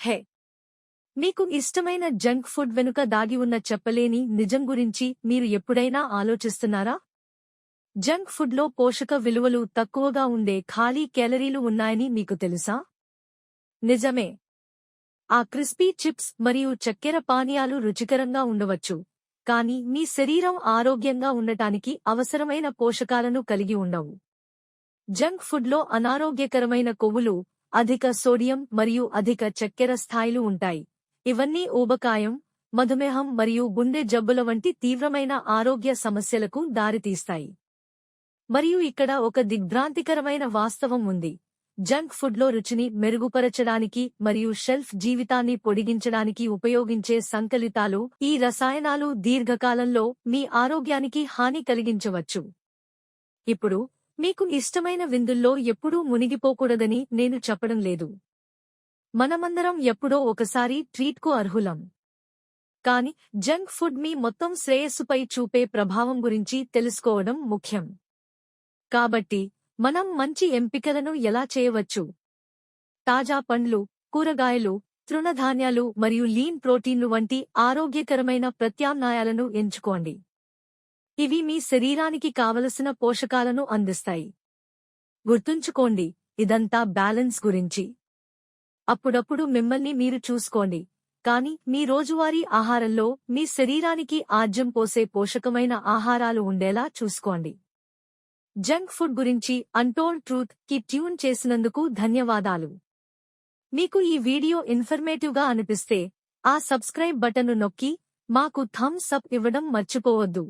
హే, మీకు ఇష్టమైన junk food వెనుక దాగి ఉన్న చెప్పలేని నిజం గురించి మీరు ఎప్పుడైనా ఆలోచిస్తున్నారా? జంక్ ఫుడ్లో పోషక విలువలు తక్కువగా ఉండే ఖాళీ కేలరీలు ఉన్నాయని మీకు తెలుసా? నిజమే. ఆ క్రిస్పీ చిప్స్ మరియు చక్కెర పానీయాలు రుచికరంగా ఉండవచ్చు, కానీ మీ శరీరం ఆరోగ్యంగా ఉండటానికి అవసరమైన పోషకాలను కలిగి ఉండవు. జంక్ ఫుడ్లో అనారోగ్యకరమైన కొవ్వులు, అధిక సోడియం మరియు అధిక చక్కెర స్థాయిలు ఉంటాయి. ఇవన్నీ ఊబకాయం, మధుమేహం మరియు గుండె జబ్బుల వంటి తీవ్రమైన ఆరోగ్య సమస్యలకు దారితీస్తాయి. మరియు ఇక్కడ ఒక దిగ్భ్రాంతికరమైన వాస్తవం ఉంది. జంక్ ఫుడ్లో రుచిని మెరుగుపరచడానికి మరియు షెల్ఫ్ జీవితాన్ని పొడిగించడానికి ఉపయోగించే సంకలితాలు ఈ రసాయనాలు దీర్ఘకాలంలో మీ ఆరోగ్యానికి హాని కలిగించవచ్చు. ఇప్పుడు మీకు ఇష్టమైన విందుల్లో ఎప్పుడూ మునిగిపోకూడదని నేను చెప్పడం లేదు. మనమందరం ఎప్పుడో ఒకసారి ట్రీట్కు అర్హులం. కాని జంక్ ఫుడ్ మీ మొత్తం శ్రేయస్సుపై చూపే ప్రభావం గురించి తెలుసుకోవడం ముఖ్యం. కాబట్టి మనం మంచి ఎంపికలను ఎలా చేయవచ్చు? తాజా పండ్లు, కూరగాయలు, తృణధాన్యాలు మరియు లీన్ ప్రోటీన్లు వంటి ఆరోగ్యకరమైన ప్రత్యామ్నాయాలను ఎంచుకోండి. ఇవి మీ శరీరానికి కావలసిన పోషకాలను అందిస్తాయి. గుర్తుంచుకోండి, ఇదంతా బ్యాలెన్స్ గురించి. అప్పుడప్పుడు మిమ్మల్ని మీరు చూసుకోండి, కానీ మీ రోజువారీ ఆహారంలో మీ శరీరానికి ఆజ్యం పోసే పోషకమైన ఆహారాలు ఉండేలా చూసుకోండి. జంక్ ఫుడ్ గురించి అన్టోల్డ్ ట్రూత్ కి ట్యూన్ చేసినందుకు ధన్యవాదాలు. మీకు ఈ వీడియో ఇన్ఫర్మేటివ్గా అనిపిస్తే ఆ సబ్స్క్రైబ్ బటన్ను నొక్కి మాకు థమ్స్ అప్ ఇవ్వడం మర్చిపోవద్దు.